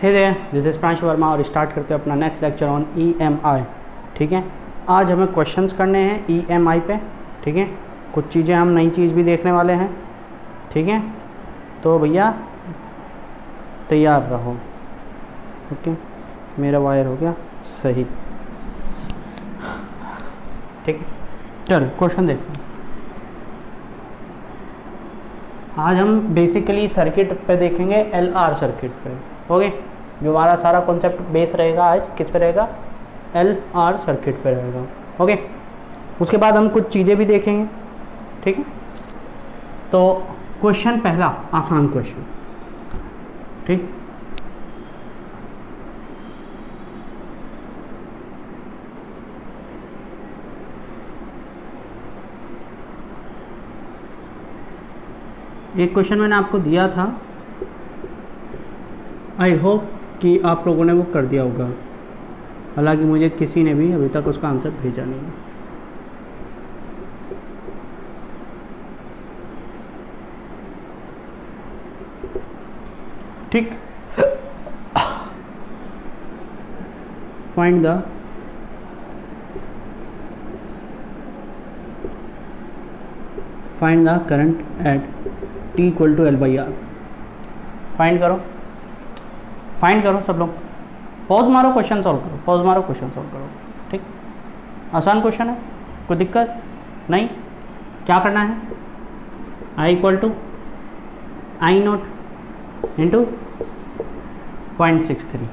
Hey there, this is Pranshu Verma और start करते हैं अपना नेक्स्ट लेक्चर ऑन EMI। ठीक है, आज हमें क्वेश्चंस करने हैं EMI पे। ठीक है, कुछ चीज़ें हम नई चीज़ भी देखने वाले हैं। ठीक है, तो भैया तैयार रहो। ओके, मेरा वायर हो गया सही। ठीक है, चलो क्वेश्चन देखते हैं। आज हम बेसिकली सर्किट पे देखेंगे, LR सर्किट पे। ओके, जो हमारा सारा कॉन्सेप्ट बेस रहेगा आज किस पे रहेगा, LR सर्किट पे रहेगा। ओके, उसके बाद हम कुछ चीज़ें भी देखेंगे। ठीक है, तो क्वेश्चन पहला आसान क्वेश्चन। ठीक, एक क्वेश्चन मैंने आपको दिया था, आई होप कि आप लोगों ने वो कर दिया होगा। हालांकि मुझे किसी ने भी अभी तक उसका आंसर भेजा नहीं है। ठीक, find the current at T equal to L/R। Find करो सब लोग। पॉज मारो, क्वेश्चन सॉल्व करो। पॉज मारो, क्वेश्चन सॉल्व करो। ठीक, आसान क्वेश्चन है, कोई दिक्कत नहीं। क्या करना है, I equal to I0 into 0.63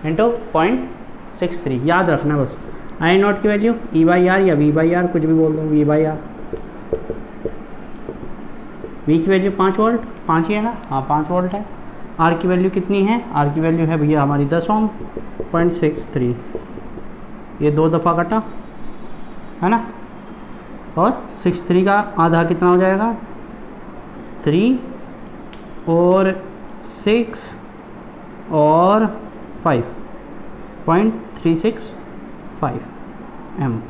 into 0.63। याद रखना बस, I0 की वैल्यू E/R या V/R, कुछ भी बोल दो, V/R। V की वैल्यू 5 वोल्ट, 5 ही है ना, हाँ 5 वोल्ट है। R की वैल्यू कितनी है, R की वैल्यू है भैया हमारी 10 ओम, 0.63। ये 2 दफ़ा कटा है ना, और 63 का आधा कितना हो जाएगा, 3 और 6 और 5, 0.365 एम।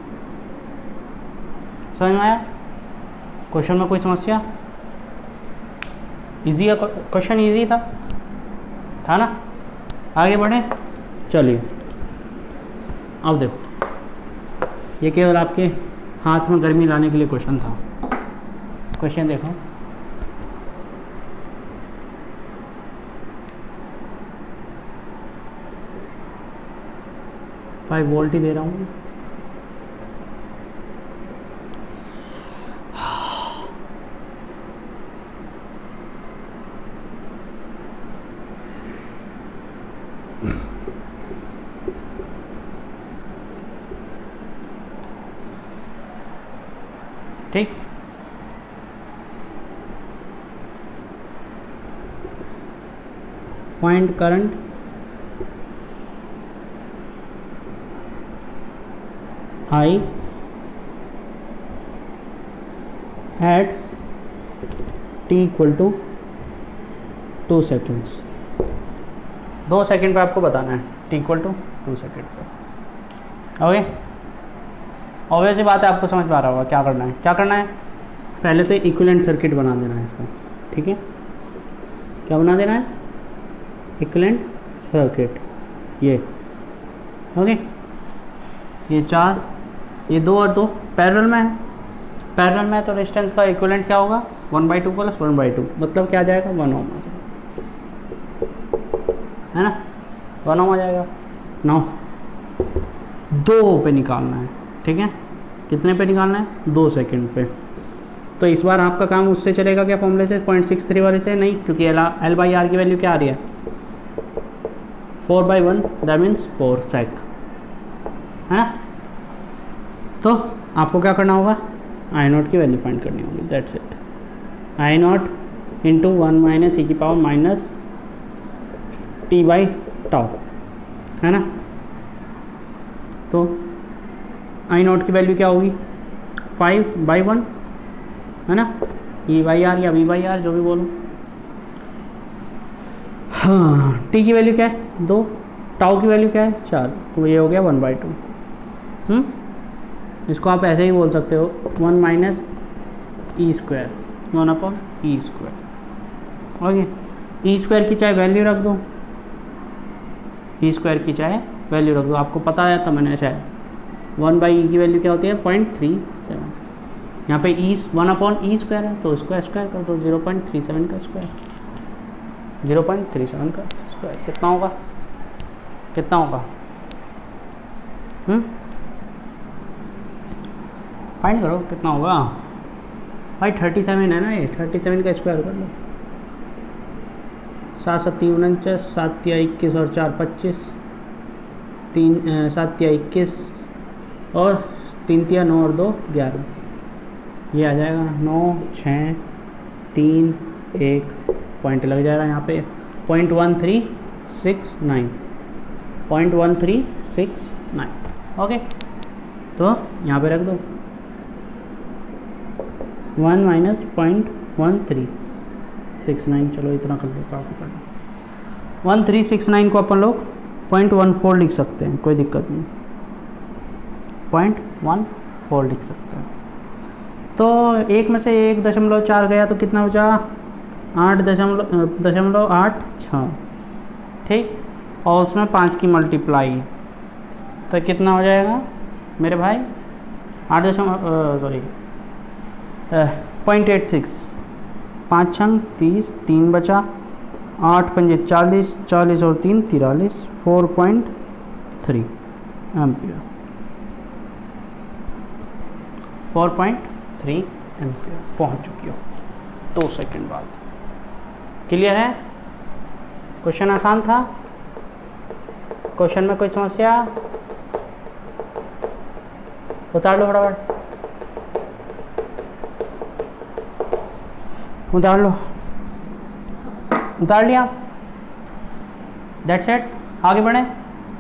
समझ में आया? क्वेश्चन में कोई समस्या? इजी है क्वेश्चन, इजी था ना। आगे बढ़े, चलिए अब देखो, ये केवल आपके हाथ में गर्मी लाने के लिए क्वेश्चन था। क्वेश्चन देखो, फाइव वोल्ट ही दे रहा हूँ। ठीक, find current I at T equal to 2 seconds. 2 second पे आपको बताना है, T इक्वल टू 2 सेकेंड पे। ओके, ऑब्वियस सी बात है, आपको समझ में आ रहा होगा क्या करना है। क्या करना है, पहले तो इक्विवेलेंट सर्किट बना देना है इसका। ठीक है, क्या बना देना है, इक्विवेलेंट सर्किट। ये ओके, ये 4, ये 2 और 2 पैरेलल में है। पैरेलल में है तो रेजिस्टेंस का इक्विवेलेंट क्या होगा, 1/2 प्लस 1/2, मतलब क्या आ जाएगा, 1 ओम आ जाएगा, है ना, 1 ओम आ जाएगा। 9, 2 पे निकालना है। ठीक है, कितने पे निकालना है, 2 सेकंड पे। तो इस बार आपका काम उससे चलेगा क्या, फॉर्मूले से, 0.63 वाले से नहीं, क्योंकि L/R की वैल्यू क्या आ रही है, 4/1, दैट मीन्स 4 सेक, है ना। तो आपको क्या करना होगा, I0 की वैल्यू फाइंड करनी होगी, that's it. I0 into 1 minus e की पावर माइनस T/τ, है ना। तो I0 की वैल्यू क्या होगी, 5/1, है ना, E/R या V/R जो भी बोलो। हाँ, T की वैल्यू क्या है, 2, टाउ की वैल्यू क्या है, 4, तो ये हो गया 1/2। इसको आप ऐसे ही बोल सकते हो, 1 minus E², 1/E²। Okay, E² की चाहे वैल्यू रख दो, ई स्क्वायर की चाहे वैल्यू रख दो, आपको पता है था मैंने शायद 1/e की वैल्यू क्या होती है 0.37। यहाँ पे ई 1/e स्क्वायर है तो इसको स्क्वायर कर दो, 0.37 का स्क्वायर, 0.37 का स्क्वायर कितना होगा, कितना होगा फाइंड करो कितना होगा भाई। 37 है ना, ये 37 का स्क्वायर कर लो। 7 7 49, 7 या 21 और 4 25, 7 या 21 और 3 या 9 और 2 11, ये आ जाएगा 9 6 3 1 पॉइंट लग जाएगा यहाँ पे 0.1369, 0.1369। ओके, तो यहाँ पे रख दो 1 माइनस 0.1369, चलो इतना कर लो, काफ़ी कर लो। 1369 को अपन लोग 0.14 लिख सकते हैं, कोई दिक्कत नहीं, 0.14 लिख सकते हैं। तो एक में से 1.4 गया तो कितना बचा 8.86, ठीक, और उसमें 5 की मल्टीप्लाई, तो कितना हो जाएगा मेरे भाई 0.86, 5 छंग 30, 3 बचा, 8 पंजे 40, 40 और 3 43, 4.3 एम्पियर, 4.3 एम्पियर पहुँच चुकी हो 2 सेकंड बाद। क्लियर है? क्वेश्चन आसान था? क्वेश्चन में कोई समस्या? उतार लो फटाफट, उतार लो, उतार लिया, दैट्स इट। आगे बढ़े,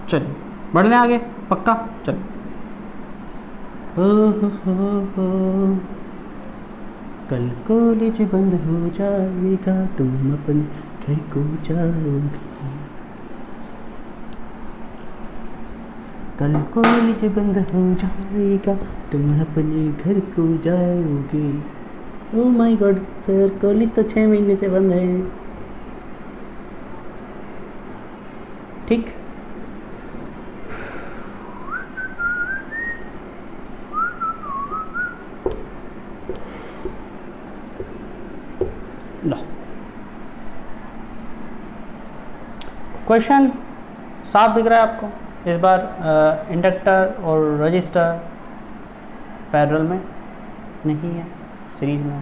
चलिए बढ़ लें आगे, पक्का चलो। कल कॉलेज बंद हो जाएगा, तुम अपने घर को जाओगे, कल कॉलेज बंद हो जाएगा, तुम अपने घर को जाओगे। Oh my God sir, college तो 6 महीने से बंद है। ठीक, लो क्वेश्चन साफ दिख रहा है आपको? इस बार इंडक्टर और रजिस्टर पैरेलल में नहीं है, सीरीज में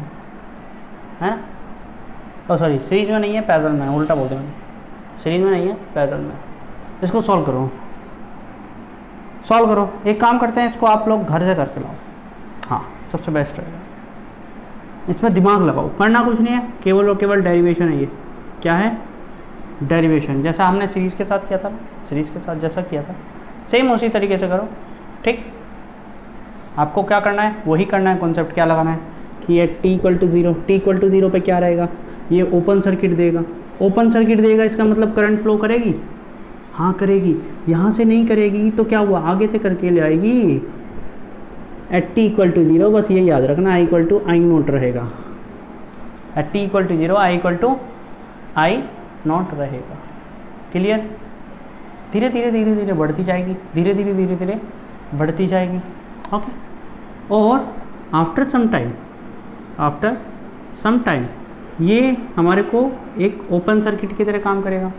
है ना? ओ सॉरी, सीरीज में नहीं है, पैरेलल में है, उल्टा बोलते हैं, सीरीज में नहीं है, पैरेलल में। इसको सॉल्व करो, सॉल्व करो। एक काम करते हैं, इसको आप लोग घर से करके लाओ, हाँ सबसे बेस्ट रहेगा। इसमें दिमाग लगाओ, करना कुछ नहीं है, केवल और केवल डेरिवेशन है। ये क्या है? डेरिवेशन, जैसा हमने सीरीज़ के साथ किया था, सीरीज़ के साथ जैसा किया था सेम उसी तरीके से करो। ठीक, आपको क्या करना है वही करना है। कॉन्सेप्ट क्या लगाना है कि ये t = 0, t = 0 पे क्या रहेगा, ये ओपन सर्किट देगा। ओपन सर्किट देगा इसका मतलब करंट फ्लो करेगी, हाँ करेगी। यहाँ से नहीं करेगी तो क्या हुआ, आगे से करके ले आएगी। एट t = 0 बस ये याद रखना, I = I0 रहेगा। एट t = 0 I = I0 रहेगा। क्लियर? धीरे धीरे धीरे धीरे बढ़ती जाएगी, धीरे धीरे धीरे धीरे बढ़ती जाएगी। ओके, और आफ्टर सम टाइम ये हमारे को एक ओपन सर्किट की तरह काम करेगा।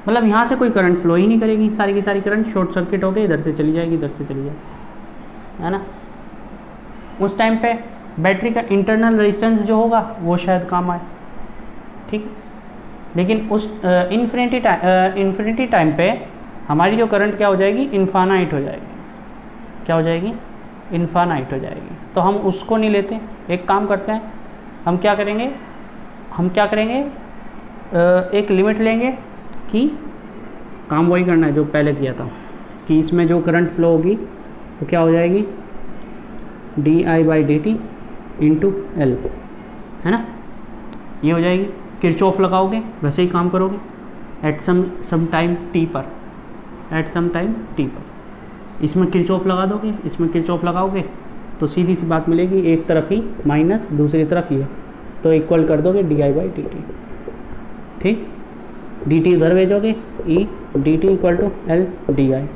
मतलब यहाँ से कोई करंट फ्लो ही नहीं करेगी, सारी की सारी करंट शॉर्ट सर्किट होकर इधर से चली जाएगी, इधर से चली जाएगी, है ना? उस टाइम पे बैटरी का इंटरनल रेजिस्टेंस जो होगा वो शायद काम आए, ठीक है। लेकिन उस इन्फिनिटी टाइम पे हमारी जो करंट क्या हो जाएगी, इन्फानाइट हो जाएगी। क्या हो जाएगी? इन्फानाइट हो जाएगी। तो हम उसको नहीं लेते, एक काम करते हैं, हम क्या करेंगे, एक लिमिट लेंगे कि काम वही करना है जो पहले किया था, कि इसमें जो करंट फ्लो होगी वो क्या हो जाएगी, di/dt × L, है ना? ये हो जाएगी। किरचॉफ लगाओगे वैसे ही काम करोगे एट सम टाइम t पर, इसमें किरचॉफ लगा दोगे, इसमें किरचॉफ लगाओगे तो सीधी सी बात मिलेगी, एक तरफ ही माइनस दूसरी तरफ ये, तो इक्वल कर दोगे di/dt। ठीक, dt उधर भेजोगे E D T equal to L D I.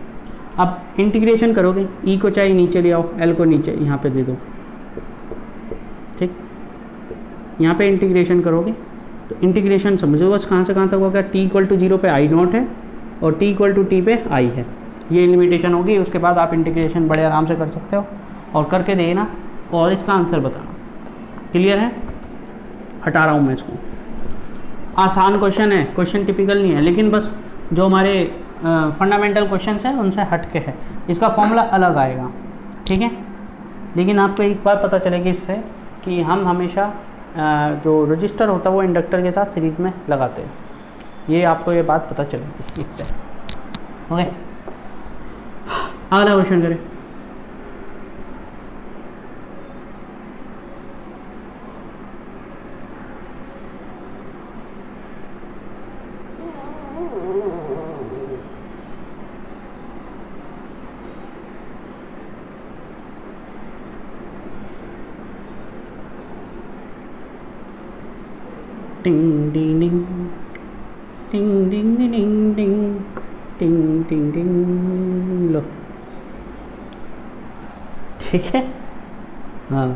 अब इंटीग्रेशन करोगे, ई को चाहे नीचे ले आओ, एल को नीचे यहाँ पे दे दो, ठीक। यहाँ पे इंटीग्रेशन करोगे तो इंटीग्रेशन समझो बस कहाँ से कहाँ तक होगा। टी इक्वल टू 0 पे आई नॉट है और टी इक्वल टू टी पे आई है, ये लिमिटेशन होगी। उसके बाद आप इंटीग्रेशन बड़े आराम से कर सकते हो और करके देना और इसका आंसर बताना। क्लियर है? हटा रहा हूँ मैं इसको। आसान क्वेश्चन है, क्वेश्चन टिपिकल नहीं है, लेकिन बस जो हमारे फंडामेंटल क्वेश्चन हैं उनसे हट के है। इसका फॉर्मूला अलग आएगा, ठीक है। लेकिन आपको एक बात पता चलेगी इससे कि हम हमेशा जो रजिस्टर होता है वो इंडक्टर के साथ सीरीज़ में लगाते हैं। ये आपको ये बात पता चलेगी इससे। ओके, अगला क्वेश्चन करें। टिंग डिंग डिंग टिंग डिंग डिंग डिंग टिंग टिंग डिंग। लो, ठीक है। हाँ,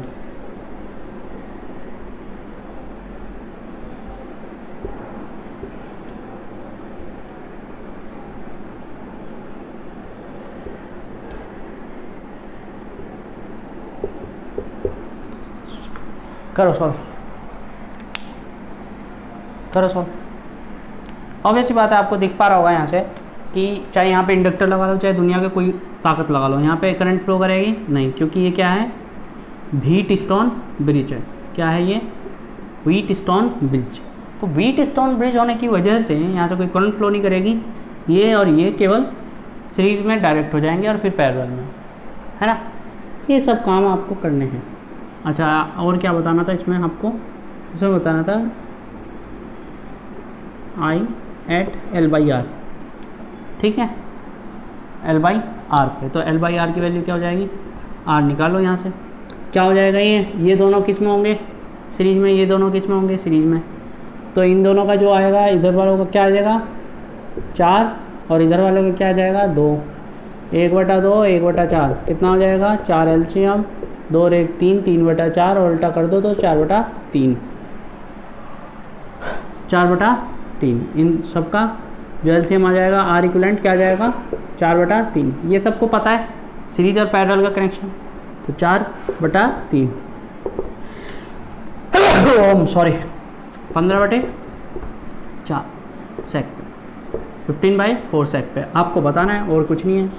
करो सॉल्व, करो सॉल्व। ऑब्वियसली बात है, आपको दिख पा रहा होगा यहाँ से कि चाहे यहाँ पे इंडक्टर लगा लो, चाहे दुनिया के कोई ताकत लगा लो, यहाँ पे करंट फ्लो करेगी नहीं, क्योंकि ये क्या है, व्हीटस्टोन ब्रिज है। क्या है ये? Wheatstone bridge. तो व्हीटस्टोन ब्रिज होने की वजह से यहाँ से कोई करंट फ्लो नहीं करेगी, ये और ये केवल सीरीज में डायरेक्ट हो जाएंगे और फिर पैरेलल में, है ना। ये सब काम आपको करने हैं। अच्छा, और क्या बताना था इसमें आपको? इसमें बताना था आई एट एल बाई आर, ठीक है, एल बाई आर पे। तो एल बाई आर की वैल्यू क्या हो जाएगी? आर निकालो यहाँ से, क्या हो जाएगा ये दोनों किस में होंगे? सीरीज में। ये दोनों किस में होंगे? सीरीज में। तो इन दोनों का जो आएगा, इधर वालों का क्या आ जाएगा? 4, और इधर वालों का क्या आ जाएगा? 2। 1/2 1/4 कितना हो जाएगा? 4 एलसीएम, 2 और 1 3, 3/4 और उल्टा कर दो तो 4/3, 4/3। इन सब का जो एलसीएम आ जाएगा, आर इक्विवेलेंट क्या आ जाएगा? 4/3। ये सबको पता है सीरीज और पैरेलल का कनेक्शन, तो 4/3 ओम सॉरी 15/4 सेक पे, 15/4 सेक पे। आपको बताना है और कुछ नहीं है।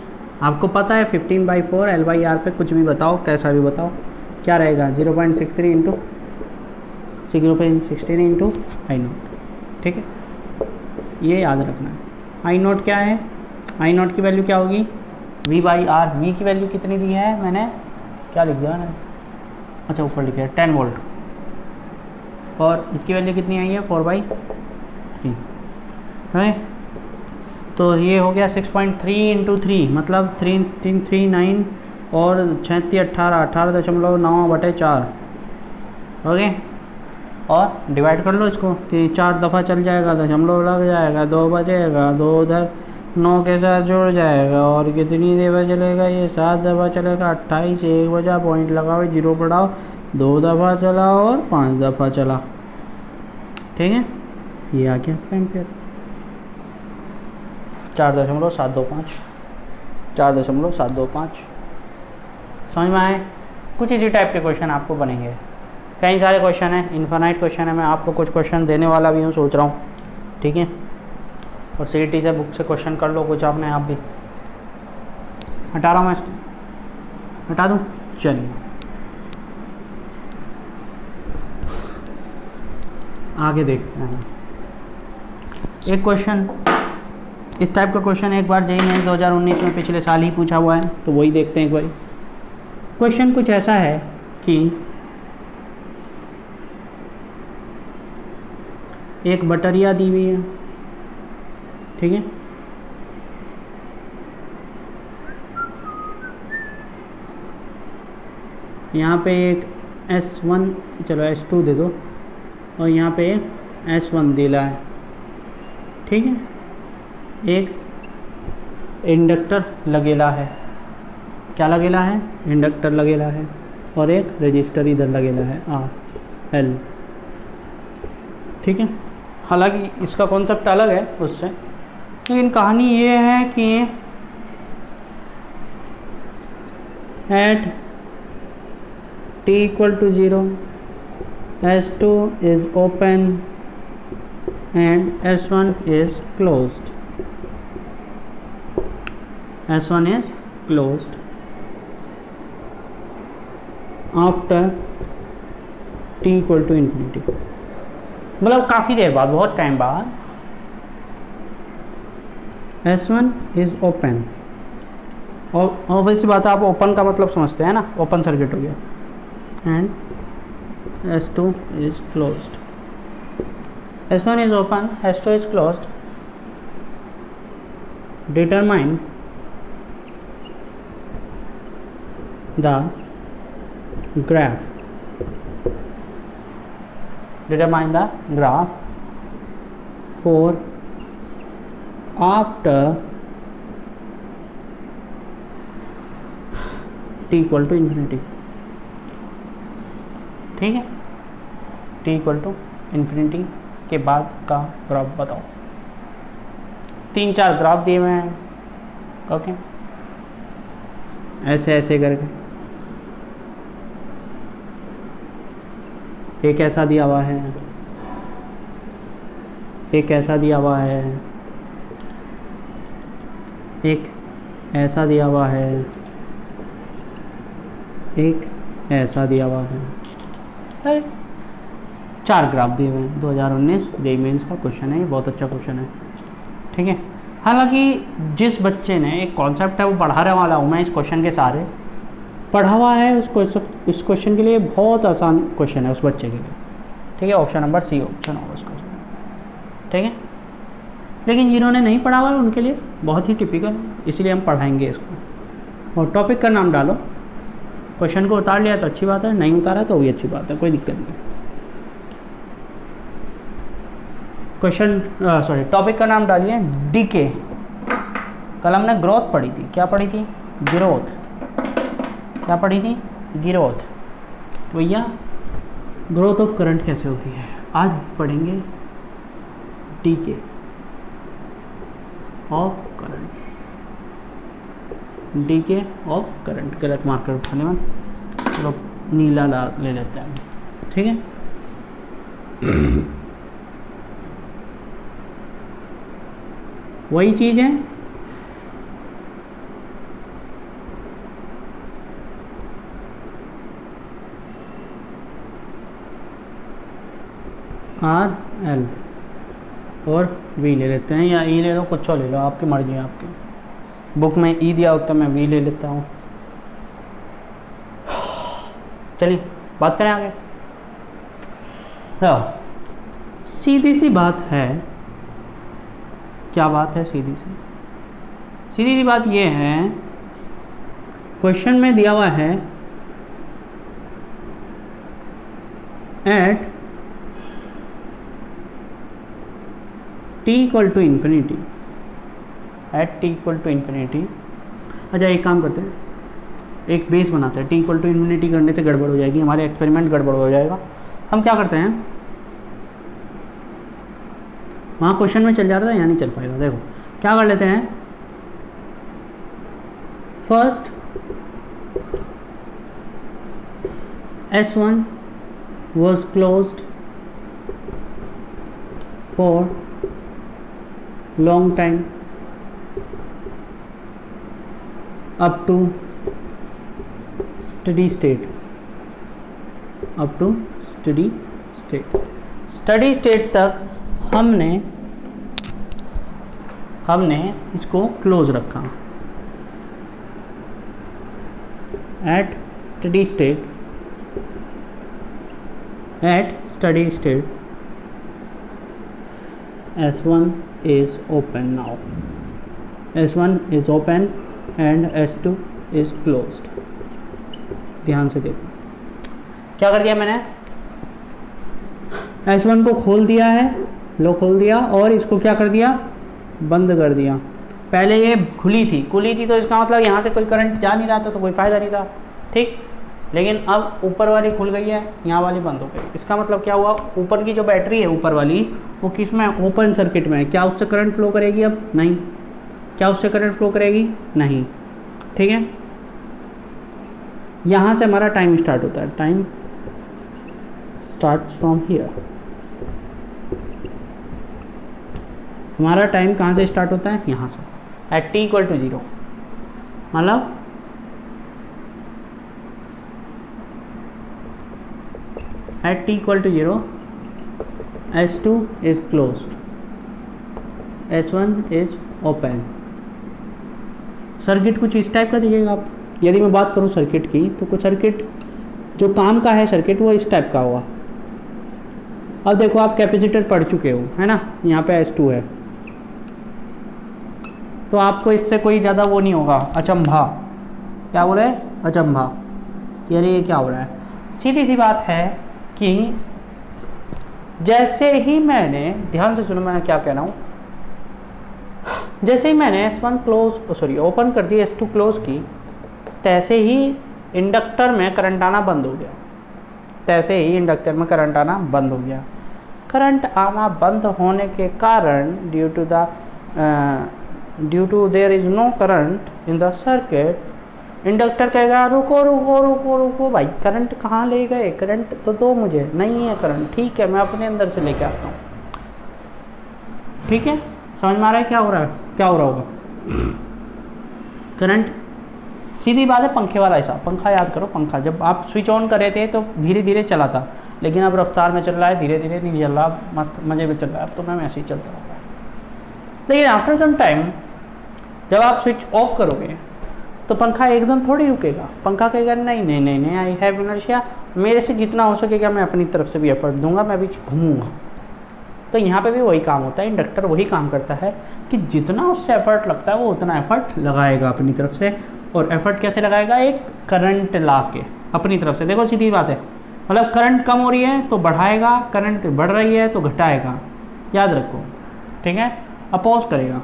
आपको पता है 15/4 एल बाई आर पे, कुछ भी बताओ, कैसा भी बताओ, क्या रहेगा? 0.63 इंटू 0.63 इंटू आई नोट, ठीक है। ये याद रखना है। आई नोट क्या है? आई नोट की वैल्यू क्या होगी? V by R. वी की वैल्यू कितनी दी है? मैंने क्या लिख दिया मैंने? अच्छा, ऊपर लिखा है 10 वोल्ट, और इसकी वैल्यू कितनी आई है? 4/3 है। तो ये हो गया 6.3 इंटू 3, मतलब 339 और 36 18 18.9/4। ओके, और डिवाइड कर लो इसको, 4 दफ़ा चल जाएगा, दशमलव लग जाएगा, 2 बचेगा, 2 उधर 9 के साथ जुड़ जाएगा, और कितनी दफ़ा चलेगा? ये 7 दफ़ा चलेगा। 28, 1 बजा, पॉइंट लगाओ, 0 बढ़ाओ, 2 दफ़ा चला और 5 दफ़ा चला, ठीक है। ये आ गया एम्पियर। 4.725 4.725। समझ में आए? कुछ इसी टाइप के क्वेश्चन आपको बनेंगे। कई सारे क्वेश्चन हैं, इन्फिनाइट क्वेश्चन है। मैं आपको कुछ क्वेश्चन देने वाला भी हूँ, सोच रहा हूँ, ठीक है। और सीईटी से बुक से क्वेश्चन कर लो कुछ आपने आप भी। हटा रहा हूँ मैं इसको, हटा दूँ? चलिए आगे देखते हैं। एक क्वेश्चन इस टाइप का क्वेश्चन एक बार जेईई मेंस 2019 में पिछले साल ही पूछा हुआ है, तो वही देखते हैं एक बार। क्वेश्चन कुछ ऐसा है कि एक बटरिया दी हुई है, ठीक है। यहाँ पे एक S1, चलो S2 दे दो, और यहाँ पे एक S1 दिला है, ठीक है। एक इंडक्टर लगेला है, क्या लगेला है, इंडक्टर लगेला है, और एक रजिस्टर इधर लगेला है आर एल। ठीक है, हालांकि इसका कॉन्सेप्ट अलग है उससे, लेकिन कहानी ये है कि eight t equal to 0 S2 is open and S1 is closed. S1 is closed after t equal to infinity, मतलब काफ़ी देर बाद, बहुत टाइम बाद S1 is open। और वैसी बात है, आप ओपन का मतलब समझते हैं ना, ओपन सर्किट हो गया, and S2 is closed। S1 is open, S2 is closed, determine the graph, determine the graph for after t equal to infinity। ठीक है, t इक्वल टू इन्फिनिटी के बाद का ग्राफ बताओ। 3-4 ग्राफ दिए हुए हैं, ओके, ऐसे ऐसे करके। एक ऐसा दिया हुआ है, एक ऐसा दिया हुआ है, एक ऐसा दिया हुआ है, एक ऐसा दिया हुआ है। 4 ग्राफ दिए हुए हैं। 2019 जेईई मेंस का क्वेश्चन है, ये बहुत अच्छा क्वेश्चन है। ठीक है, हालांकि जिस बच्चे ने एक कॉन्सेप्ट है वो पढ़ाने वाला हूँ मैं, इस क्वेश्चन के सारे पढ़ा हुआ है, इस क्वेश्चन के लिए बहुत आसान क्वेश्चन है उस बच्चे के लिए। ठीक है, ऑप्शन नंबर सी ऑप्शन होगा उसका। ठीक है, लेकिन जिन्होंने नहीं पढ़ा हुआ उनके लिए बहुत ही टिपिकल, इसीलिए हम पढ़ाएंगे इसको। और टॉपिक का नाम डालो, क्वेश्चन को उतार लिया तो अच्छी बात है, नहीं उतारा तो भी अच्छी बात है, कोई दिक्कत नहीं। क्वेश्चन सॉरी टॉपिक का नाम डालिए डीके। कल हमने ग्रोथ पढ़ी थी, क्या पढ़ी थी, ग्रोथ, क्या पढ़ी थी, ग्रोथ। तो भैया ग्रोथ ऑफ करंट कैसे होती है, आज पढ़ेंगे DK of current, DK of current. गलत मार्कर उठाने में, चलो नीला ले लेते हैं। ठीक है, वही चीज़ है, आर एल और वी ले लेते हैं, या ई ले लो, कुछ और ले लो, आपकी मर्जी है। आपकी बुक में ई दिया होता है, मैं वी ले लेता हूँ। चलिए बात करें आगे। सीधी सी बात है, क्या बात है, सीधी सी बात ये है, क्वेश्चन में दिया हुआ है at t equal to infinity, at t equal to infinity. अच्छा एक काम करते हैं, एक बेस बनाते हैं। t इक्वल टू इन्फिनिटी करने से गड़बड़ हो जाएगी, हमारे एक्सपेरिमेंट गड़बड़ हो जाएगा। हम क्या करते हैं, वहाँ क्वेश्चन में चल जाता है, यहाँ नहीं चल पाएगा। देखो क्या कर लेते हैं, first S1 was closed for long time up to steady state, up to steady state। Steady state तक हमने इसको क्लोज रखा। At steady state S1 is open now, S1 is open and S2 is closed। ध्यान से देखो क्या कर दिया मैंने, S1 को खोल दिया है, लो खोल दिया, और इसको क्या कर दिया, बंद कर दिया। पहले ये खुली थी तो इसका मतलब यहाँ से कोई करंट जा नहीं रहा था, तो कोई फ़ायदा नहीं था, ठीक। लेकिन अब ऊपर वाली खुल गई है, यहाँ वाली बंद हो गई। इसका मतलब क्या हुआ, ऊपर की जो बैटरी है ऊपर वाली, वो किस में, ओपन सर्किट में है। क्या उससे करंट फ्लो करेगी अब? नहीं। क्या उससे करंट फ्लो करेगी? नहीं, ठीक है। यहाँ से हमारा टाइम स्टार्ट होता है, टाइम स्टार्ट फ्रॉम हियर। हमारा टाइम कहाँ से स्टार्ट होता है? यहाँ से, एट t इक्वल टू 0। मतलब at t equal to 0, S2 is closed, S1 is open। Circuit कुछ इस टाइप का दिखेगा आप। यदि मैं बात करूं सर्किट की, तो कुछ सर्किट जो काम का है सर्किट, वो इस टाइप का होगा। अब देखो आप कैपेसिटर पढ़ चुके हो, है ना, यहाँ पे S2 है, तो आपको इससे कोई ज़्यादा वो नहीं होगा, अचंभा। क्या बोले? अचंभा कि अरे ये क्या हो रहा है। सीधी सी बात है कि जैसे ही मैंने, ध्यान से सुनो मैं क्या कह रहा हूँ, जैसे ही मैंने S1 ओपन कर दी, S2 क्लोज की, तैसे ही इंडक्टर में करंट आना बंद हो गया। करंट आना बंद होने के कारण, due to there is no current in the circuit, inductor कहेगा रुको रुको रुको रुको भाई, करंट कहाँ ले गए, करंट तो दो मुझे, नहीं है करंट, ठीक है मैं अपने अंदर से लेके आता हूँ, ठीक है। समझ में आ रहा है क्या हो रहा है, क्या हो रहा होगा। करंट, सीधी बात है, पंखे वाला हिसाब। पंखा याद करो, पंखा जब आप स्विच ऑन कर रहे थे तो धीरे धीरे चला था, लेकिन अब रफ्तार में चल रहा है, धीरे धीरे नहीं चल रहा, मस्त मज़े में चल रहा है। अब तो मैम ऐसे ही चलता रहता है। लेकिन आफ्टर सम टाइम जब आप स्विच ऑफ करोगे तो पंखा एकदम थोड़ी रुकेगा। पंखा कहेगा नहीं नहीं नहीं नहीं, आई हैव इनर्शिया, मेरे से जितना हो सकेगा मैं अपनी तरफ से भी एफर्ट दूंगा, मैं भी घूमूंगा। तो यहाँ पे भी वही काम होता है, इंडक्टर वही काम करता है कि जितना उससे एफर्ट लगता है वो उतना एफर्ट लगाएगा अपनी तरफ से। और एफर्ट कैसे लगाएगा? एक करंट ला के अपनी तरफ से। देखो सीधी बात है, मतलब करंट कम हो रही है तो बढ़ाएगा, करंट बढ़ रही है तो घटाएगा, याद रखो, ठीक है। अपोज करेगा।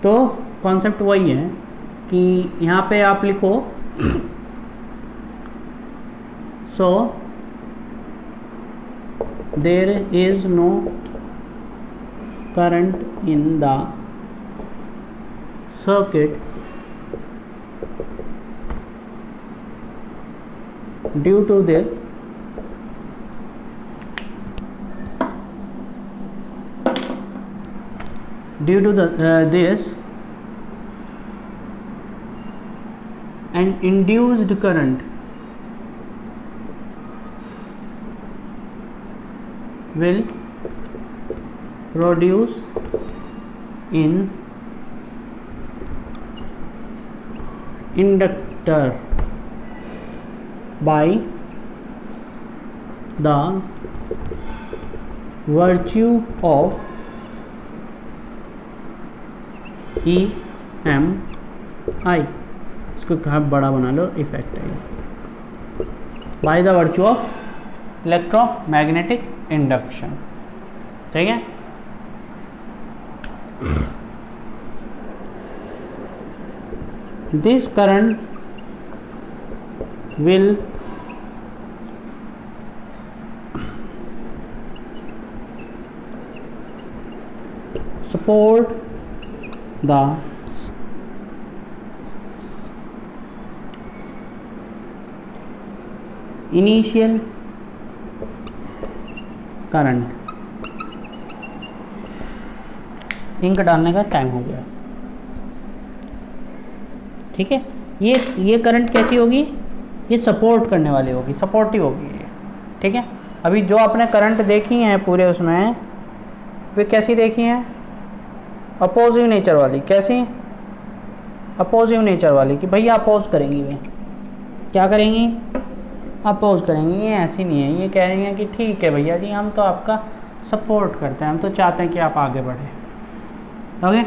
तो कॉन्सेप्ट वही है कि यहाँ पे आप लिखो, so there is no current in the circuit due to their this and induced current will produce in inductor by the virtue of EMI, इसको कहाँ बड़ा बना लो, इफेक्ट है, by the virtue of electromagnetic induction, ठीक है। This current will support the initial current. Ink डालने का टाइम हो गया, ठीक है। ये करंट कैसी होगी? ये सपोर्ट करने वाली होगी, सपोर्टिव होगी ये, ठीक है। अभी जो आपने करंट देखी हैं पूरे उसमें, वे कैसी देखी हैं? अपोजिव नेचर वाली। कैसी? अपोजिव नेचर वाली, कि भैया अपोज करेंगी, वे क्या करेंगी? अपोज करेंगी। ये ऐसी नहीं है, ये कह रही हैं कि ठीक है भैया जी, हम तो आपका सपोर्ट करते हैं, हम तो चाहते हैं कि आप आगे बढ़ें, ओके।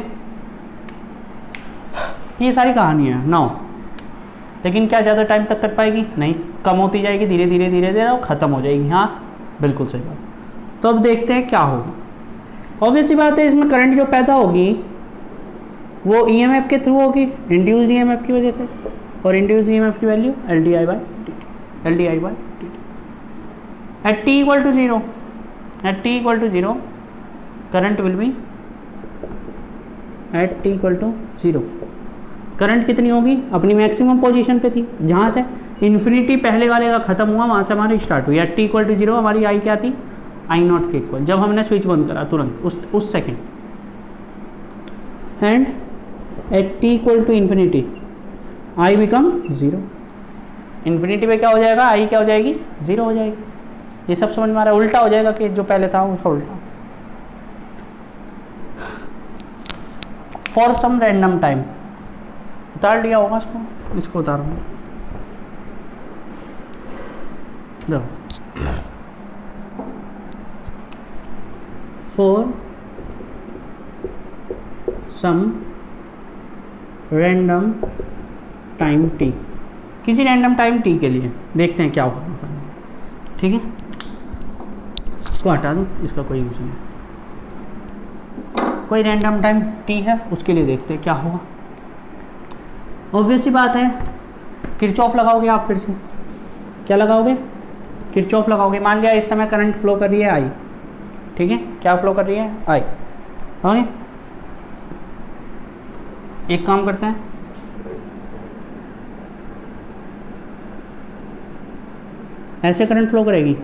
ये सारी कहानी है नाउ। लेकिन क्या ज़्यादा टाइम तक कर पाएगी? नहीं, कम होती जाएगी धीरे धीरे धीरे धीरे, और ख़त्म हो जाएगी। हाँ बिल्कुल सही बात। तो अब देखते हैं क्या होगा। ऑब्वियस सी बात है, इसमें करंट जो पैदा होगी वो ईएमएफ के थ्रू होगी, इंड्यूस्ड ईएमएफ की वजह से, और इंड्यूस्ड ईएमएफ की value L D I by D T, L D I by D T. At T equal to zero, at T equal to zero current will be, at T equal to zero current कितनी होगी, अपनी maximum position पे थी, जहाँ से infinity पहले वाले का खत्म हुआ वहाँ से हमारी स्टार्ट हुई। At T equal to zero हमारी आई क्या थी, आई नॉट के इक्वल, जब हमने स्विच बंद करा तुरंत उस second. And at T equal to infinity I become zero, infinity पे क्या हो जाएगा, आई क्या हो जाएगी, जीरो हो जाएगी। ये सब समझ में आ रहा है, उल्टा हो जाएगा कि जो पहले था उसका उल्टा। फॉर सम रैंडम टाइम, उतार लिया होगा इसको उतारूंगा। For some random time T, किसी रैंडम टाइम टी के लिए देखते हैं क्या होगा, ठीक है। इसको हटा दूँ, इसका कोई यूज नहीं, कोई रैंडम टाइम टी है उसके लिए देखते हैं क्या होगा। ऑब्वियस सी बात है, किरचॉफ लगाओगे आप, फिर से क्या लगाओगे, किरचॉफ लगाओगे। मान लिया इस समय करंट फ्लो कर रही है आई, ठीक है, क्या फ्लो कर रही है, आई। ओके, एक काम करते हैं, ऐसे करंट फ्लो करेगी,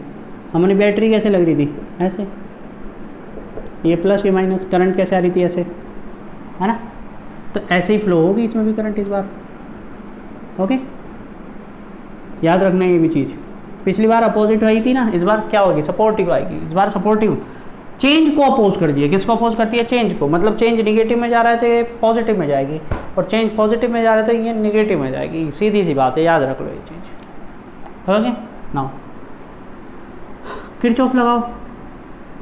हमारी बैटरी कैसे लग रही थी, ऐसे, ये प्लस ये माइनस, करंट कैसे आ रही थी, ऐसे, है ना, तो ऐसे ही फ्लो होगी इसमें भी करंट इस बार। ओके, याद रखना ये भी चीज़, पिछली बार अपोजिट आई थी ना, इस बार क्या होगी, सपोर्टिव आएगी, इस बार सपोर्टिव। चेंज को अपोज कर दिया, किसको अपोज करती है, चेंज को, मतलब चेंज निगेटिव में जा रहा है तो ये पॉजिटिव में जाएगी, और चेंज पॉजिटिव में जा रहा है तो ये निगेटिव में जाएगी, सीधी सी बात है, याद रख लो ये चीज़। ओके, नाउ किरचॉफ लगाओ,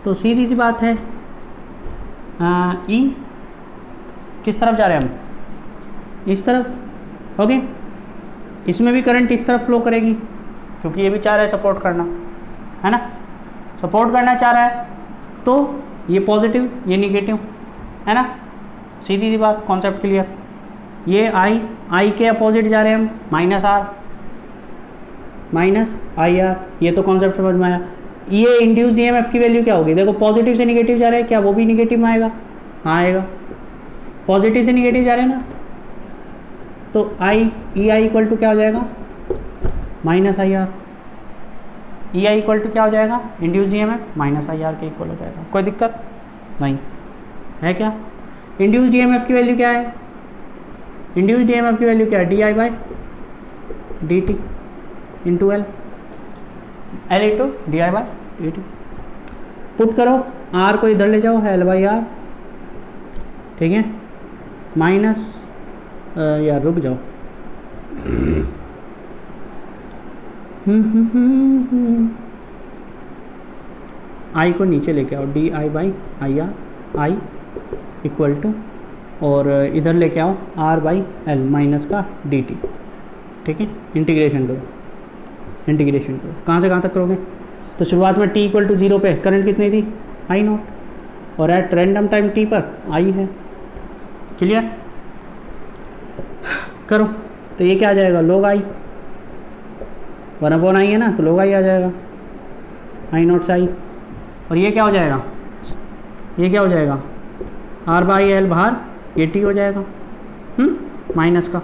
तो सीधी सी बात है, ई किस तरफ जा रहे हैं हम, इस तरफ। ओके, इसमें भी करंट इस तरफ फ्लो करेगी, क्योंकि ये भी चाह रहा है सपोर्ट करना, है ना, सपोर्ट करना चाह रहा है, तो ये पॉजिटिव ये निगेटिव, है ना, सीधी सी बात, कॉन्सेप्ट क्लियर। ये आई के अपोजिट जा रहे हैं हम, minus R, minus I R, ये तो कॉन्सेप्ट समझ में आया। ये इंड्यूस्ड ईएमएफ की वैल्यू क्या होगी, देखो पॉजिटिव से निगेटिव जा रहे हैं, क्या वो भी निगेटिव में आएगा, हाँ आएगा, पॉजिटिव से निगेटिव जा रहे हैं ना, तो आई ई आई इक्वल टू क्या हो जाएगा, minus I R. E I equal to क्या हो जाएगा, induced EMF minus I R के इक्वल हो जाएगा। कोई दिक्कत नहीं है क्या। इंड्यूस्ड ईएमएफ की वैल्यू क्या है, इंड्यूस्ड ईएमएफ की वैल्यू क्या है, D I by D T into L, L into D I by D T. Put करो, आर को इधर ले जाओ, एल बाई आर, ठीक है, माइनस यार रुक जाओ, आई को नीचे लेके आओ, D I by I R, I equal to, और इधर लेके आओ आर बाई एल माइनस का डी टी, ठीक है, इंटीग्रेशन करो, इंटीग्रेशन करो, कहाँ से कहाँ तक करोगे, तो शुरुआत में टी इक्वल टू जीरो पे करंट कितनी थी, आई नॉट, और एट रैंडम टाइम टी पर आई है, क्लियर। करो, तो ये क्या आ जाएगा, लोग आई, 1/i है ना, तो लोग आई आ जाएगा, आई नॉट से आई, और ये क्या हो जाएगा, ये क्या हो जाएगा, आर बाई एल बाहर, ये टी हो जाएगा, माइनस का,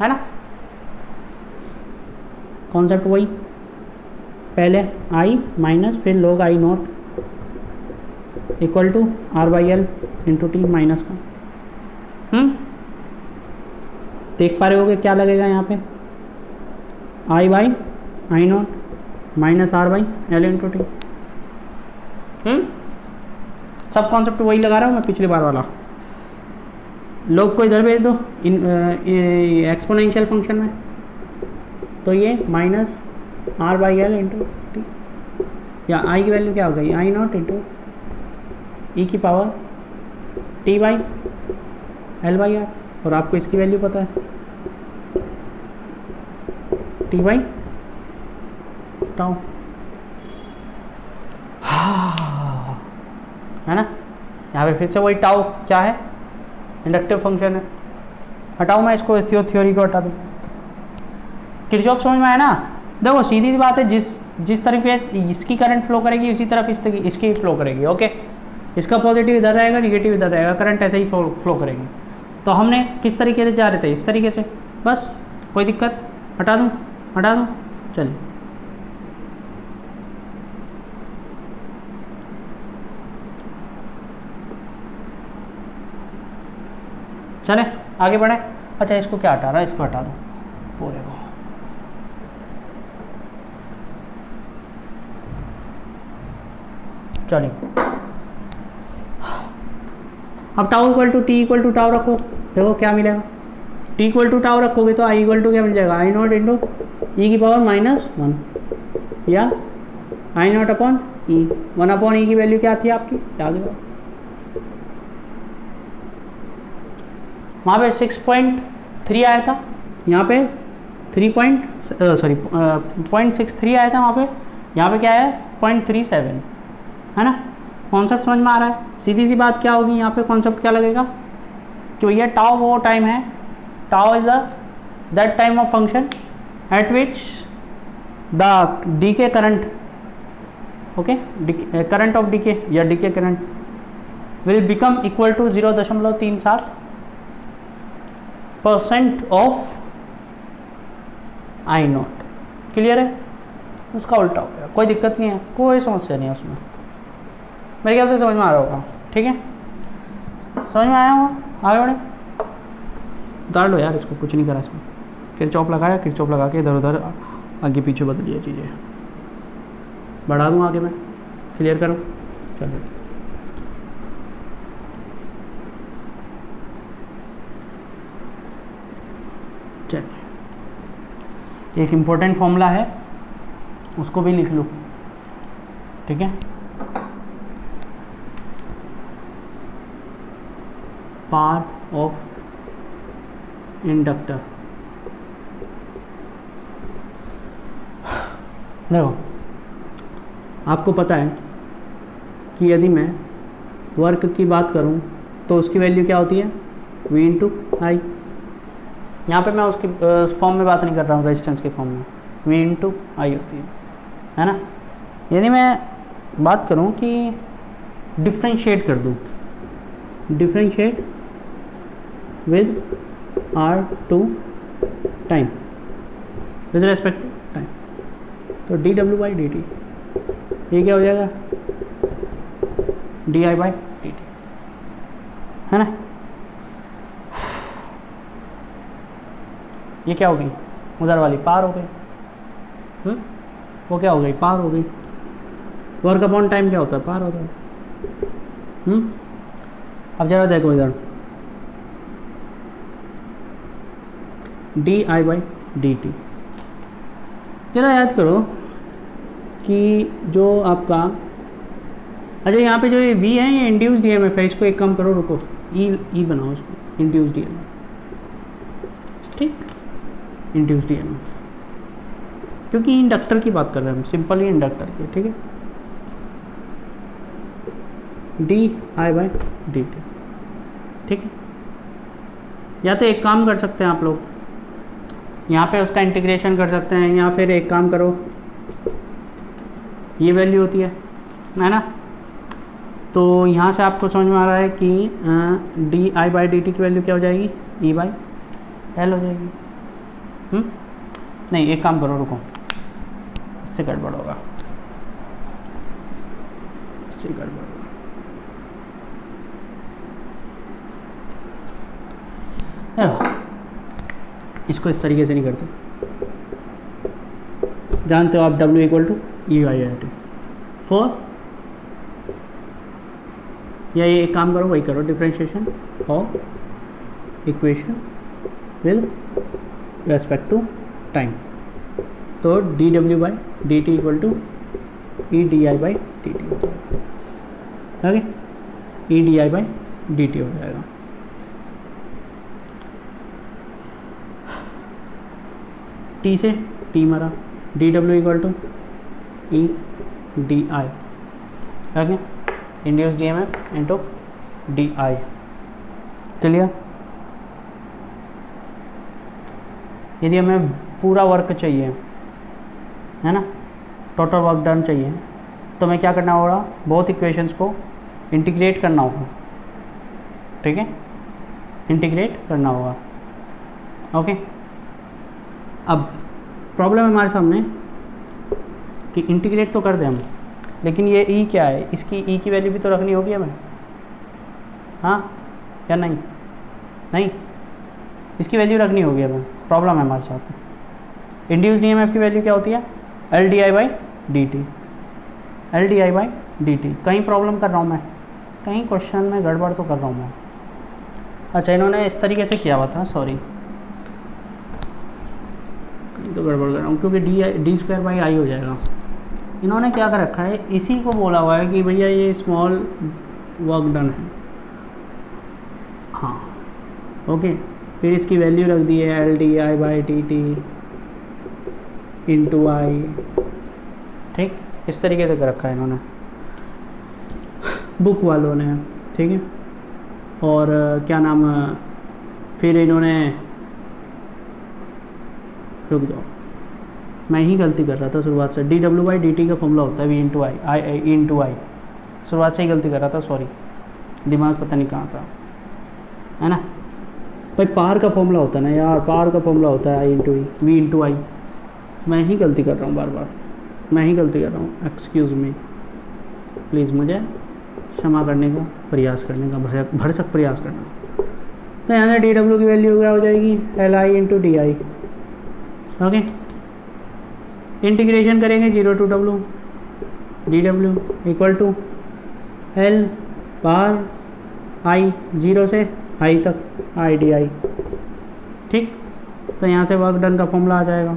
है ना, कॉन्सेप्ट वही, पहले आई माइनस फिर log I naught equal to R by L into T minus का। देख पा रहे होगे क्या लगेगा यहाँ पे, I by I naught minus R by L into T. सब कॉन्सेप्ट वही लगा रहा हूँ मैं, पिछली बार वाला। लोग को इधर भेज दो एक्सपोनेंशियल फंक्शन में, तो ये minus R by L into T, या आई की वैल्यू क्या हो गई, आई नॉट इंटू ई की power T by L by R, और आपको इसकी वैल्यू पता है, टी बाई टाउ, है ना। यहाँ पे फिर से वही टाउ क्या है, इंडक्टिव फंक्शन है। हटाऊँ मैं इसको, इस थ्योरी को हटा दूँ। किरचॉफ समझ में आया ना? देखो सीधी सी बात है, जिस तरीके इसकी करंट फ्लो करेगी उसी तरफ इसकी फ्लो करेगी। ओके, इसका पॉजिटिव इधर रहेगा, निगेटिव इधर रहेगा, करंट ऐसे ही फ्लो करेगी। तो हमने किस तरीके से जा रहे थे? इस तरीके से। बस, कोई दिक्कत? हटा दूँ? चलिए चले आगे बढ़े। अच्छा, इसको क्या हटा रहा है? इसको हटा दो पूरे को। चलिए, अब tau equal to t equal to tau रखो, देखो क्या मिलेगा। टी इक्वल टू टाउ रखोगे तो आई इक्वल टू क्या मिल जाएगा? आई नॉट इंटू ई की पावर -1 या आई नॉट अपॉन ई। 1 अपॉन ई की वैल्यू क्या थी आपकी? याद करो, वहाँ पे 6.3 आया था, यहाँ पे 0.63 आया था वहाँ पे, यहाँ पे क्या है? 0.37 है ना। कॉन्सेप्ट समझ में आ रहा है? सीधी सी बात क्या होगी यहाँ पे, कॉन्सेप्ट क्या लगेगा कि भैया टाउ वो टाइम है, tau is that time of function at which the decay current, okay, current of decay या decay current will become equal to 0.37% of I naught. Clear है? उसका उल्टा हो गया, कोई दिक्कत नहीं है, कोई समस्या नहीं है उसमें। मेरे ख्याल से समझ में आ रहा होगा। ठीक है, समझ में आया होगा? आगे बढ़े, उतार लो यार इसको, कुछ नहीं करा इसमें। किरचॉफ लगाया, किरचॉफ लगा के इधर उधर आगे पीछे बदलिए चीज़ें। बढ़ा दूँ आगे मैं? क्लियर करो। चलो, चलिए, एक इम्पोर्टेंट फॉर्मूला है, उसको भी लिख लो। ठीक है, पावर ऑफ इंडक्टर। देखो, आपको पता है कि यदि मैं वर्क की बात करूं तो उसकी वैल्यू क्या होती है? V इंटू आई। यहाँ पर मैं उसकी फॉर्म में बात नहीं कर रहा हूँ, रेजिस्टेंस के फॉर्म में V इंटू आई होती है ना। यदि मैं बात करूँ कि डिफ्रेंशिएट कर दूँ, differentiate with R2 time, with respect to time, तो dw/dt ये क्या हो जाएगा? di/dt, है ना। ये क्या होगी? उधर वाली पार हो गई, वो क्या हो गई? पार हो गई। वर्क अपॉन टाइम क्या होता है? पार होता है। अब जरा देखो इधर, di/dt, जरा याद करो कि जो आपका, अच्छा यहाँ पे जो ये v है ये इंड्यूस्ड ईएमएफ है, इसको एक काम करो, रुको, ई बनाओ इसको, इंड्यूस्ड ईएमएफ। ठीक, इंड्यूस्ड ईएमएफ, क्योंकि इंडक्टर की बात कर रहे हैं हम, सिंपल ही इंडक्टर की। ठीक है, di/dt। ठीक है, या तो एक काम कर सकते हैं आप लोग, यहाँ पे उसका इंटीग्रेशन कर सकते हैं, या फिर एक काम करो, ये वैल्यू होती है ना, तो यहाँ से आपको समझ में आ रहा है कि di/dt की वैल्यू क्या हो जाएगी? E/L हो जाएगी। नहीं, एक काम करो, रुको, इससे गड़बड़ होगा, इससे गड़बड़ होगा। इसको इस तरीके से नहीं करते, जानते हो आप, W इक्वल टू E/RT 4, या ये एक काम करो, वही करो, differentiation of equation with respect to time, तो dw/dt equal to EDI/dt, okay, EDI/dt हो जाएगा। टी से टी मरा, dw equal to EDI, okay, induced EMF into DI। Clear? यदि हमें पूरा वर्क चाहिए है ना, टोटल वर्क डन चाहिए, तो हमें क्या करना होगा, बोथ इक्वेशंस को इंटीग्रेट करना होगा, ठीक है, इंटीग्रेट करना होगा। ओके, अब प्रॉब्लम है हमारे सामने कि इंटीग्रेट तो कर दें हम, लेकिन ये ई क्या है, इसकी ई की वैल्यू भी तो रखनी होगी हमें, हाँ या नहीं? नहीं, इसकी वैल्यू रखनी होगी हमें, प्रॉब्लम है हमारे साथ। इंड्यूस ईएमएफ की वैल्यू क्या होती है, L D I by D T, L D I by D T. कहीं प्रॉब्लम कर रहा हूँ मैं, कहीं क्वेश्चन में गड़बड़ तो कर रहा हूँ मैं। अच्छा, इन्होंने इस तरीके से किया हुआ था, सॉरी कहीं तो गड़बड़ कर रहा हूँ, क्योंकि डी स्क्वायर बाई आई हो जाएगा। इन्होंने क्या कर रखा है, इसी को बोला हुआ है कि भैया ये स्मॉल वर्क डन है, हाँ ओके, फिर इसकी वैल्यू रख दी है L D I by T T into I, ठीक, इस तरीके से कर रखा है इन्होंने, बुक वालों ने, ठीक है। और क्या नाम, फिर इन्होंने, रुक जाओ, मैं ही गलती कर रहा था शुरुआत से, D W by D T का फॉर्मूला होता है V into I, I into I, शुरुआत से ही गलती कर रहा था, सॉरी, दिमाग पता नहीं कहाँ था, है ना भाई, पार का फॉर्मूला होता है ना यार, पार का फॉर्मूला होता है आई इंटू ई, वी इंटू आई, मैं ही गलती कर रहा हूँ बार बार, मैं ही गलती कर रहा हूँ, एक्सक्यूज़ मी, प्लीज़ मुझे क्षमा करने का प्रयास करने का, भरसक प्रयास करना। तो यहाँ से डी डब्ल्यू की वैल्यू क्या हो जाएगी, L I into D I, okay, integration करेंगे 0 to W, D W equal to L बार आई, 0 से आई तक आई डी आई, ठीक। तो यहाँ से वर्क डन का फॉर्मूला आ जाएगा,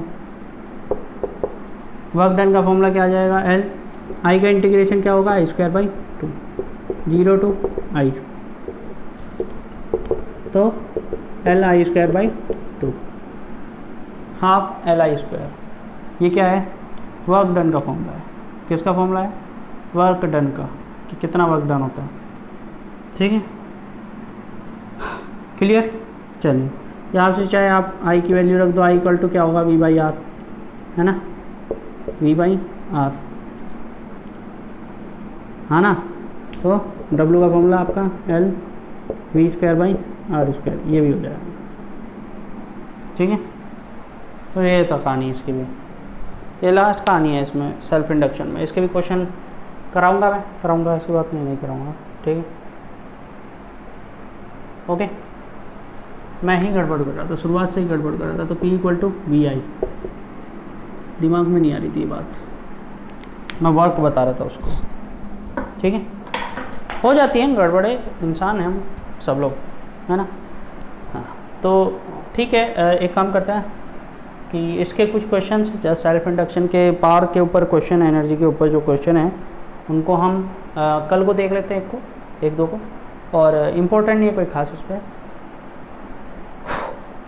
वर्क डन का फॉर्मूला क्या आ जाएगा, एल आई का इंटीग्रेशन क्या होगा, आई स्क्वायर बाई 2, 0 टू आई, तो L I square by 2, half L I square, ये क्या है, वर्क डन का फॉर्मूला है। किसका फॉर्मूला है, वर्क डन का, कि कितना वर्क डन होता है, ठीक है, क्लियर। चलिए, यहाँ से चाहे आप आई की वैल्यू रख दो, आई इक्वल टू क्या होगा, वी बाई आर, है ना, वी बाई आर, है ना, तो डब्ल्यू का फॉर्मूला आपका L V square by R square, ये भी हो जाएगा, ठीक है। तो ये तो कहानी इसकी भी, ये लास्ट कहानी है इसमें, सेल्फ इंडक्शन में। इसके भी क्वेश्चन कराऊंगा, मैं कराऊंगा, ऐसी बात नहीं कराऊंगा, ठीक है, ओके। मैं ही गड़बड़ कर रहा था, शुरुआत से ही गड़बड़ कर रहा था, तो P इक्वल टू वी आई, दिमाग में नहीं आ रही थी ये बात, मैं वर्क बता रहा था उसको, ठीक है। हो जाती है गड़बड़े, इंसान हैं हम सब लोग, है ना, हाँ। तो ठीक है, एक काम करते हैं कि इसके कुछ क्वेश्चन जैसे सेल्फ इंडक्शन के पावर के ऊपर क्वेश्चन, एनर्जी के ऊपर जो क्वेश्चन है उनको हम कल को देख लेते हैं, एक दो को, और इम्पोर्टेंट नहीं है कोई खास उस पर।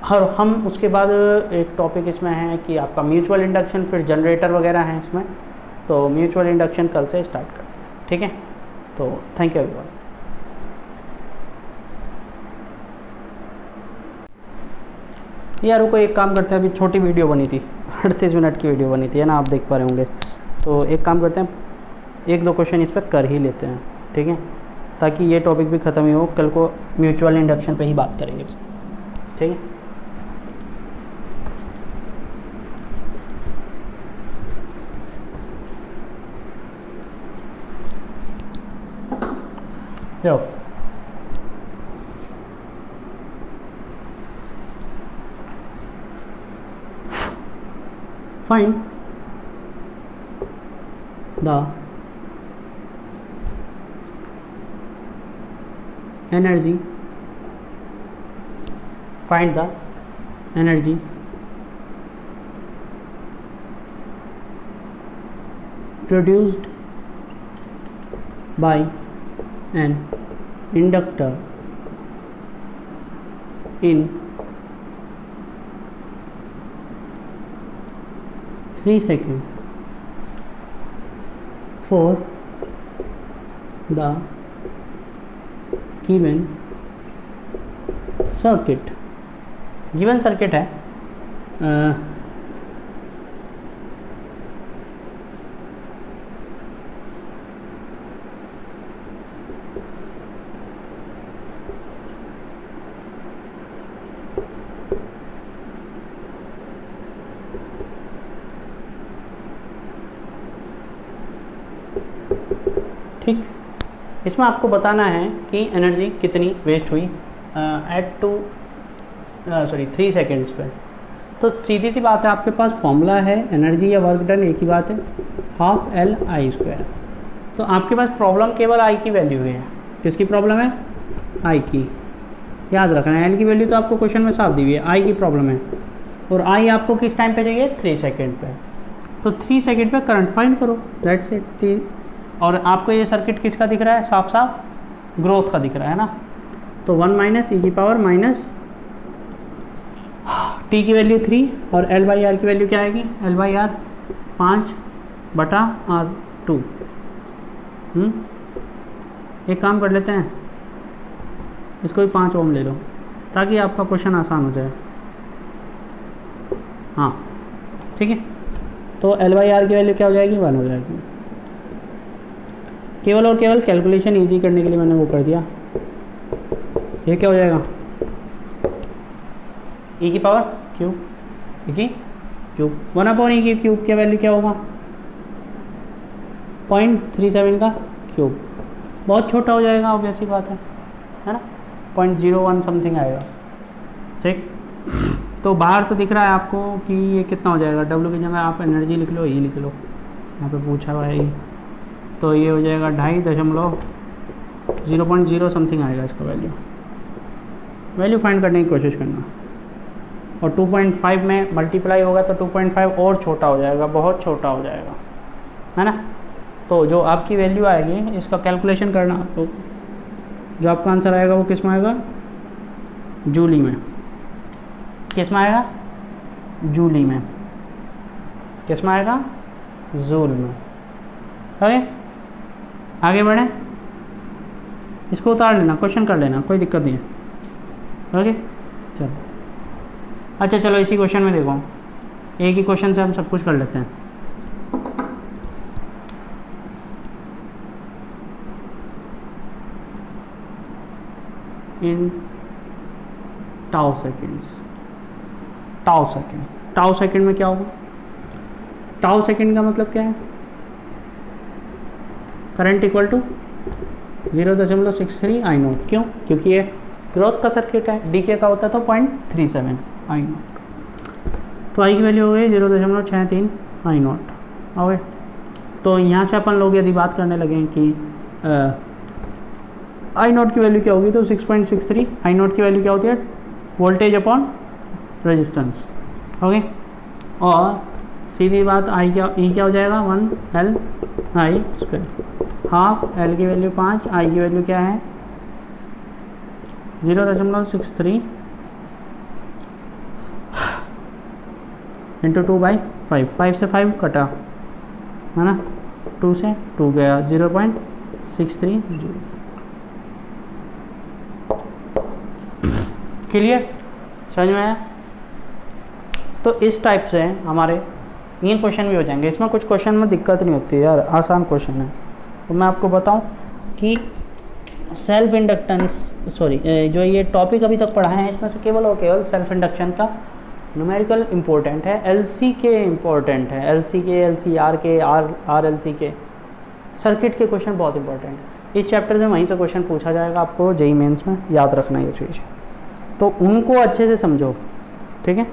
और हम उसके बाद एक टॉपिक इसमें है कि आपका म्यूचुअल इंडक्शन, फिर जनरेटर वगैरह हैं इसमें, तो म्यूचुअल इंडक्शन कल से स्टार्ट करें, ठीक है। तो थैंक यू एवरीवन। यार को एक काम करते हैं, अभी छोटी वीडियो बनी थी, 38 मिनट की वीडियो बनी थी, है ना, आप देख पा रहे होंगे। तो एक काम करते हैं, एक दो क्वेश्चन इस पर कर ही लेते हैं, ठीक है, ताकि ये टॉपिक भी ख़त्म ही हो, कल को म्यूचुअल इंडक्शन पे ही बात करेंगे, ठीक है। जाओ, find the energy, find the energy produced by an inductor in 3 seconds for the given circuit, given circuit है ठीक। इसमें आपको बताना है कि एनर्जी कितनी वेस्ट हुई एट 3 सेकेंड्स पे। तो सीधी सी बात है, आपके पास फॉर्मूला है एनर्जी या वर्क डन एक ही बात है, हाफ एल आई स्क्वायर। तो आपके पास प्रॉब्लम केवल आई की वैल्यू है। किसकी प्रॉब्लम है? आई की। याद रखना है, एल की वैल्यू तो आपको क्वेश्चन में साफ दी हुई है, आई की प्रॉब्लम है। और आई आपको किस टाइम पे चाहिए? 3 सेकेंड पे। तो 3 सेकेंड पे करंट फाइंड करो, दैट्स इट। और आपको ये सर्किट किसका दिख रहा है? साफ साफ ग्रोथ का दिख रहा है ना। तो 1 माइनस ई की पावर माइनस टी की वैल्यू 3 और एल बाई आर की वैल्यू क्या आएगी? L by R 5/R2। एक काम कर लेते हैं, इसको भी 5 ओम ले लो ताकि आपका क्वेश्चन आसान हो जाए। हाँ ठीक है। तो एल बाई आर की वैल्यू क्या हो जाएगी? 1 हो जाएगी। केवल और केवल कैलकुलेशन इजी करने के लिए मैंने वो कर दिया। ये क्या हो जाएगा? ई की पावर क्यूब, ई की क्यूब 1/e की क्यूब की वैल्यू क्या होगा? 0.37 का क्यूब। बहुत छोटा हो जाएगा, ऑब्वियस सी बात है ना। 0.01 समथिंग आएगा। ठीक। तो बाहर तो दिख रहा है आपको कि ये कितना हो जाएगा। डब्ल्यू की जगह आप एनर्जी लिख लो, ई लिख लो, यहाँ पे पूछा हुआ है ई। तो ये हो जाएगा 2.5 समथिंग आएगा इसका वैल्यू फाइंड करने की कोशिश करना। और 2.5 में मल्टीप्लाई होगा तो 2.5 और छोटा हो जाएगा, बहुत छोटा हो जाएगा, है ना। तो जो आपकी वैल्यू आएगी इसका कैलकुलेशन करना आपको। जो आपका आंसर आएगा वो किस में आएगा? जूली में। किस में आएगा? जूली में। किस में आएगा? जूल में। ओके, आगे बढ़ें। इसको उतार लेना, क्वेश्चन कर लेना, कोई दिक्कत नहीं है। ओके चलो। अच्छा चलो, इसी क्वेश्चन में देखो, एक ही क्वेश्चन से हम सब कुछ कर लेते हैं। In tau seconds, tau second में क्या होगा? टाउ सेकेंड का मतलब क्या है? Current equal to 0.63 I naught. क्यों? क्योंकि ये ग्रोथ का सर्किट है, डीके का होता है तो 0.37 आई नोट। तो आई की वैल्यू हो गई 0.63 आई नोट। ओके, तो यहाँ से अपन लोग यदि बात करने लगे कि आई नोट की वैल्यू क्या होगी, तो 6.63 आई नोट की वैल्यू क्या होती है? Voltage upon resistance. ओके, और सीधी बात आई क्या, ई क्या हो जाएगा? 1 L I square. Half L की वैल्यू 5, आई की वैल्यू क्या है? 0.63 इंटू 2/5। 5 से 5 कटा, है ना, 2 से 2 गया, 0.63 जूल। क्लियर? समझ में आया? तो इस टाइप से हमारे ये क्वेश्चन भी हो जाएंगे। इसमें कुछ क्वेश्चन में दिक्कत नहीं होती है यार, आसान क्वेश्चन है। तो मैं आपको बताऊं कि सेल्फ इंडक्टेंस, जो ये टॉपिक अभी तक पढ़ा है इसमें से केवल और केवल सेल्फ इंडक्शन का न्यूमेरिकल इम्पोर्टेंट है, एलसी के इम्पोर्टेंट है, एलसी के, एलसीआर के, आरएलसी के, सर्किट के क्वेश्चन बहुत इंपॉर्टेंट है। इस चैप्टर से वहीं से क्वेश्चन पूछा जाएगा आपको जेईई मेंस में, याद रखना ये चीज़। तो उनको अच्छे से समझो, ठीक है।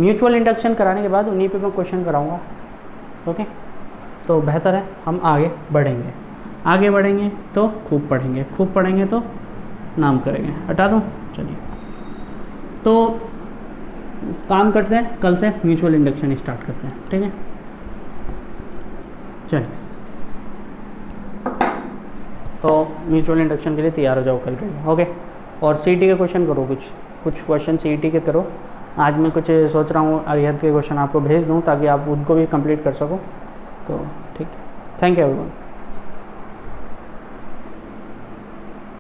म्यूचुअल इंडक्शन कराने के बाद उन्हीं पे मैं क्वेश्चन कराऊंगा। ओके, तो बेहतर है हम आगे बढ़ेंगे। आगे बढ़ेंगे तो खूब पढ़ेंगे तो नाम करेंगे। हटा दूँ? चलिए, तो काम करते हैं, कल से म्यूचुअल इंडक्शन स्टार्ट करते हैं, ठीक है। चलिए, तो म्यूचुअल इंडक्शन के लिए तैयार हो जाओ कल के। ओके, और सीईटी के क्वेश्चन करो, कुछ क्वेश्चन सीईटी के करो। आज मैं कुछ सोच रहा हूँ अरिहंत के क्वेश्चन आपको भेज दूँ ताकि आप उनको भी कंप्लीट कर सको। तो ठीक है, थैंक यू एवरीवन।